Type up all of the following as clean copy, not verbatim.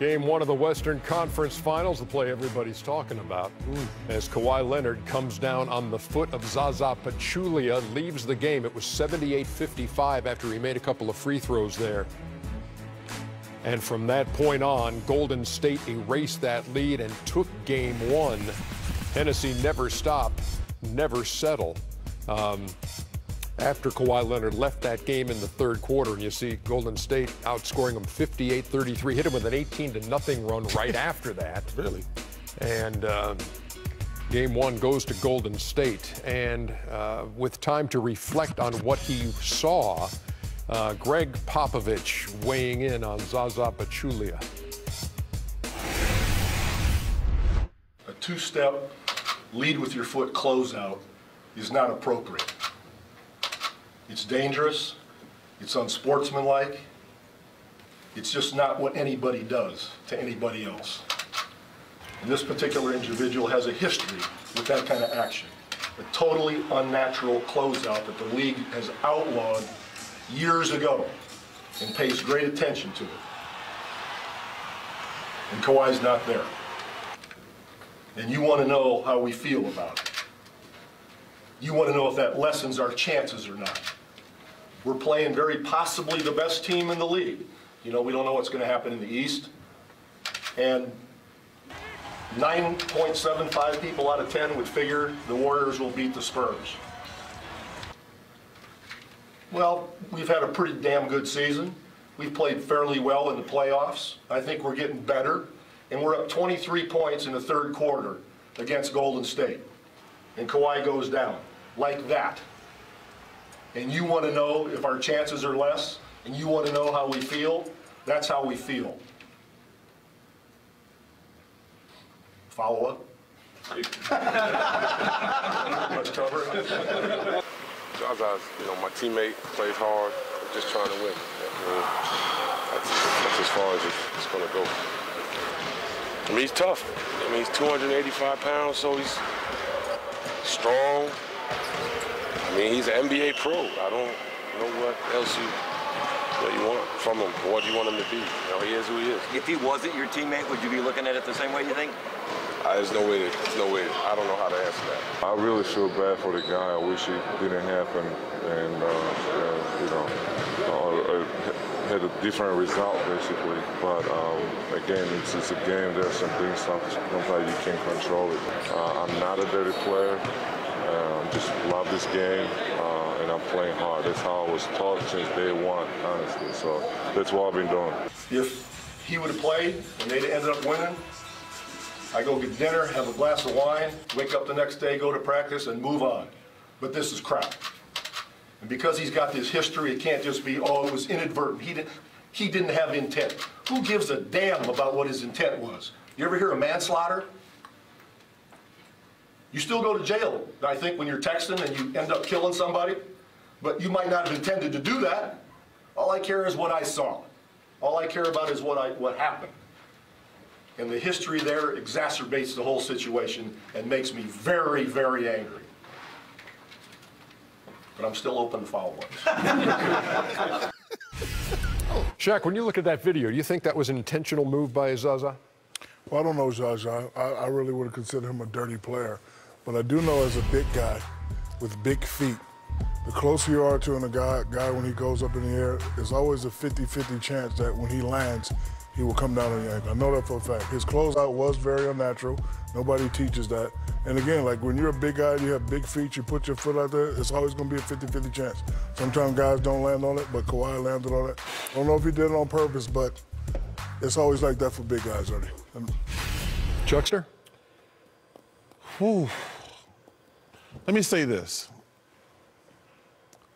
Game one of the Western Conference Finals, the play everybody's talking about, as Kawhi Leonard comes down on the foot of Zaza Pachulia, leaves the game. It was 78-55 after he made a couple of free throws there. And from that point on, Golden State erased that lead and took game one. Hennessy never stop, never settle. After Kawhi Leonard left that game in the third quarter, and you see Golden State outscoring them 58-33, hit him with an 18-0 run right after that. Really? And game one goes to Golden State. And with time to reflect on what he saw, Gregg Popovich weighing in on Zaza Pachulia. A two-step lead with your foot closeout is not appropriate. It's dangerous, it's unsportsmanlike, it's just not what anybody does to anybody else. And this particular individual has a history with that kind of action. A totally unnatural closeout that the league has outlawed years ago and pays great attention to it. And Kawhi's not there. And you want to know how we feel about it. You want to know if that lessens our chances or not. We're playing very possibly the best team in the league. You know, we don't know what's going to happen in the East. And 9.75 people out of 10 would figure the Warriors will beat the Spurs. Well, we've had a pretty damn good season. We've played fairly well in the playoffs. I think we're getting better. And we're up 23 points in the third quarter against Golden State. And Kawhi goes down like that. And you want to know if our chances are less, and you want to know how we feel, that's how we feel. Follow up? Much cover? Zaza's, my teammate, plays hard, just trying to win. That's as far as it's going to go. I mean, he's tough. I mean, he's 285 pounds, so he's strong. I mean, he's an NBA pro. I don't know what else you want from him, or what you want him to be. He is who he is. If he wasn't your teammate, would you be looking at it the same way, you think? There's no way. I don't know how to answer that. I really feel bad for the guy. I wish it didn't happen, and had a different result basically. But again, it's a game. There's some things sometimes you can't control it. I'm not a dirty player. Just love this game, and I'm playing hard. That's how I was taught since day one, honestly. So that's what I've been doing. If he would have played and they'd ended up winning, I go get dinner, have a glass of wine, wake up the next day, go to practice, and move on. But this is crap. And because he's got this history, it can't just be, oh, it was inadvertent. He didn't have intent. Who gives a damn about what his intent was? You ever hear of manslaughter? You still go to jail, I think, when you're texting and you end up killing somebody. But you might not have intended to do that. All I care is what I saw. All I care about is what happened. And the history there exacerbates the whole situation and makes me very, very angry. But I'm still open to follow-ups. Shaq, when you look at that video, do you think that was an intentional move by Zaza? Well, I don't know Zaza. I really would have considered him a dirty player. But I do know as a big guy with big feet, the closer you are to a guy when he goes up in the air, there's always a 50-50 chance that when he lands, he will come down on your ankle. I know that for a fact. His closeout was very unnatural. Nobody teaches that. And again, like when you're a big guy, you have big feet, you put your foot out there, it's always going to be a 50-50 chance. Sometimes guys don't land on it, but Kawhi landed on it. I don't know if he did it on purpose, but it's always like that for big guys, Ernie. Chuckster? Whew. Let me say this.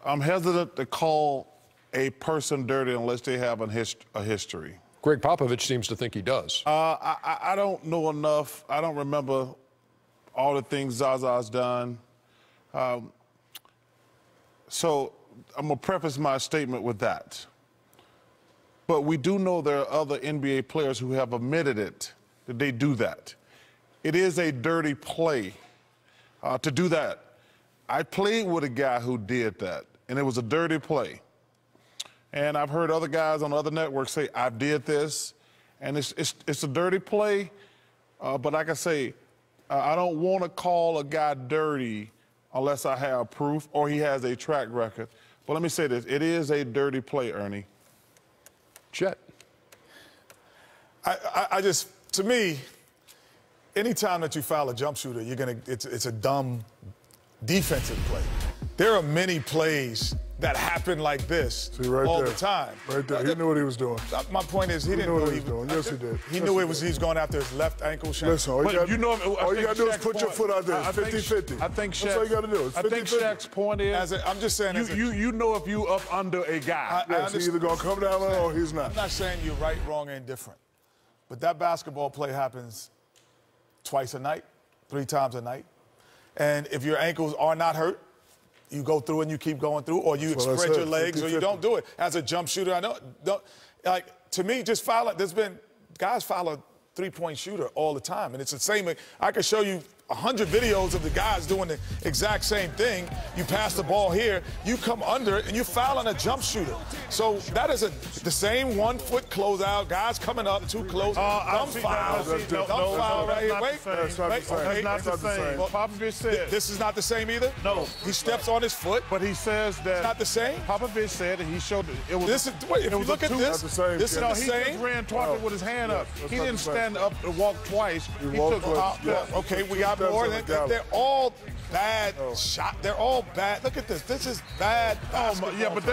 I'm hesitant to call a person dirty unless they have a history. Gregg Popovich seems to think he does. I don't know enough. I don't remember all the things Zaza's done. So I'm going to preface my statement with that. But we do know there are other NBA players who have admitted it, that they do that. It is a dirty play to do that. I played with a guy who did that, and it was a dirty play. And I've heard other guys on other networks say, I did this, And it's a dirty play, but like I say, I don't want to call a guy dirty unless I have proof or he has a track record. But let me say this, it is a dirty play, Ernie. Chet. I just, to me, anytime that you foul a jump shooter, it's a dumb defensive play. There are many plays that happen like this all the time. Right there. He knew what he was doing. My point is, he didn't know what he was doing. Yes, he did. He knew he was going after his left ankle. Listen, all you got to do is put your foot out there. 50-50. I think that's all you got to do. I think Shaq's point is, I'm just saying, you know if you up under a guy. He's either going to come down or he's not. I'm not saying you're right, wrong, and indifferent. But that basketball play happens twice a night, 3 times a night. And if your ankles are not hurt, you go through and you keep going through, or you spread your legs, or you don't do it. As a jump shooter, I know, like, to me, just foul it. There's been guys foul a three-point shooter all the time, and it's the same. I could show you 100 videos of the guys doing the exact same thing. You pass the ball here, you come under it, and you're fouling a jump shooter. So that is the same 1 foot closeout. Guys coming up too close. Dumb foul. Dumb foul right here. Wait. That's not the same. Popovich said this is not the same either. No, he steps on his foot, but he says that it's not the same. Popovich said, and he showed it was. This is wait. If you look at this, this is the same. He just ran twice with his hand up. He didn't stand up and walk twice. He took okay, we got more. They're all bad shot. They're all bad. Look at this. This is bad. Yeah, but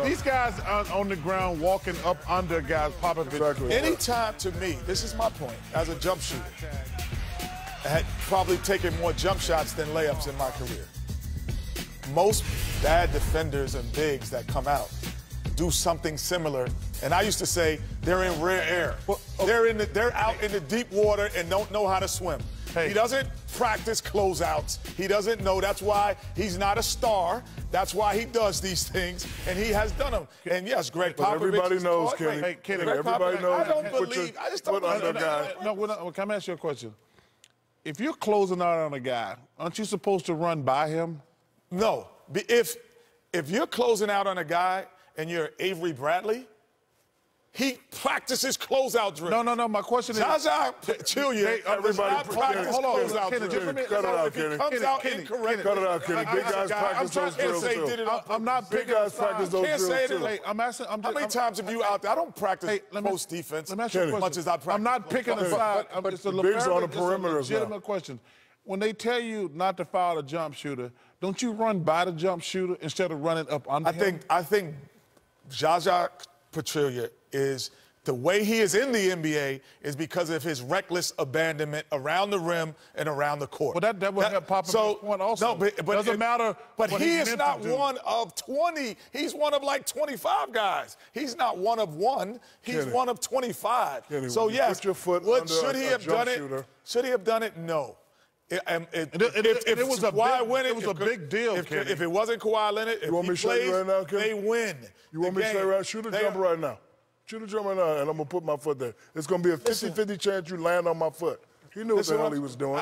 these guys are on the ground walking up under guys. Popovich. Exactly. Anytime, to me, this is my point, as a jump shooter, I had probably taken more jump shots than layups in my career. Most bad defenders and bigs that come out do something similar. And I used to say they're in rare air. They're out in the deep water and don't know how to swim. Hey. He doesn't practice closeouts. He doesn't know. That's why he's not a star. That's why he does these things, and he has done them. And yes, Gregg Popovich. Everybody knows, Kenny. Hey, Kenny, everybody knows. I don't believe. I just don't believe. No, can I ask you a question? If you're closing out on a guy, aren't you supposed to run by him? No. If you're closing out on a guy and you're Avery Bradley, he practices closeout drills. No. My question is, Zaza Pachulia, everybody practice closeout drills. Cut it out, Kenny. Comes out incorrect. Cut it out, Kenny. Big guys practice those drills too. I'm not big guys practice those drills too. Hey, I'm asking. How many times have you out there? I don't practice post defense as much as I practice. I'm not picking a side. It's a bigs on the perimeter. Legitimate question. When they tell you not to foul a jump shooter, don't you run by the jump shooter instead of running up under him? I think Zaza Pachulia is. The way he is in the NBA is because of his reckless abandonment around the rim and around the court. Well, that would help Popovich's point also. No, but doesn't matter. But he is not one of 20. He's one of like 25 guys. He's not one of one. He's one of 25. Kenny, so yes, put your foot should he have done it? Should he have done it? No. It was a big deal. If it wasn't Kawhi Leonard, if he plays, right now, Kenny? they win. You want me to say right? Shoot a jumper right now. Shoot a jumper right now, and I'm going to put my foot there. It's going to be a 50-50 chance you land on my foot. He knew what the hell he was doing.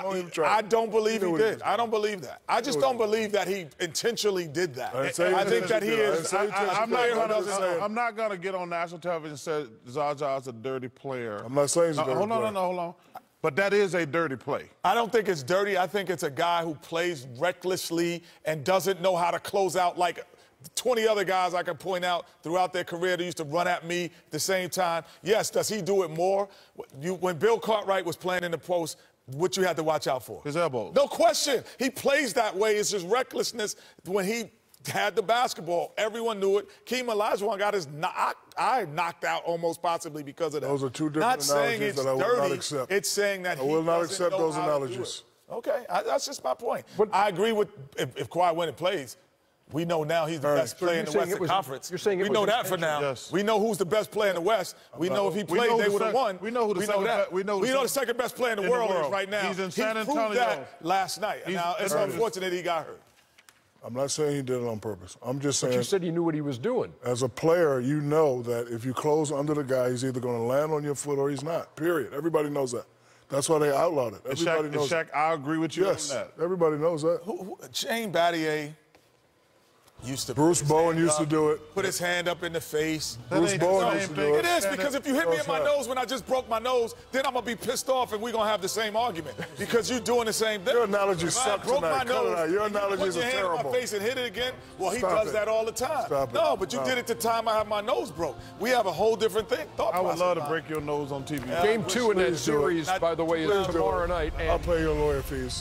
I don't believe he did. I don't believe that. I just don't believe that he intentionally did that. I think that he is. I'm not going to get on national television and say Zaza is a dirty player. I'm not saying he's a dirty player. Hold on. But that is a dirty play. I don't think it's dirty. I think it's a guy who plays recklessly and doesn't know how to close out like 20 other guys I can point out throughout their career that used to run at me at the same time. Yes, does he do it more? When Bill Cartwright was playing in the post, what you had to watch out for? His elbows. No question. He plays that way. It's just recklessness when he had the basketball. Everyone knew it. Keem Olajuwon got his eye knocked out almost possibly because of that. Those are two different analogies that I will not accept. It's saying that I will not accept those analogies. Okay, that's just my point. But I agree with if Kawhi Leonard plays, we know now he's the best player in the Western Conference. You're saying we know that for now. Yes. We know who's the best player in the West. We know if he played, they would have won. We know who the second best player in the world is right now. He's in San Antonio. He proved that last night. Now, it's unfortunate he got hurt. I'm not saying he did it on purpose. I'm just saying. But you said he knew what he was doing. As a player, you know that if you close under the guy, he's either going to land on your foot or he's not. Period. Everybody knows that. That's why they outlawed it. Everybody knows Shaq, I agree with you on that. Everybody knows that. Shane Battier, Bruce Bowen used to do it. Put his hand up in the face. Bruce Bowen used to do it. It is, because if you hit me in my nose when I just broke my nose, then I'm going to be pissed off and we're going to have the same argument because you're doing the same thing. Your analogy sucks broke tonight. my nose, Your analogies are terrible. Put your hand in my face and hit it again. Well, he Stop does it. that all the time. Stop it. No, but you did it the time I had my nose broke. We have a whole different thing. I would love to break your nose on TV. Game 2 in that series, by the way, is tomorrow night. I'll pay your lawyer fees.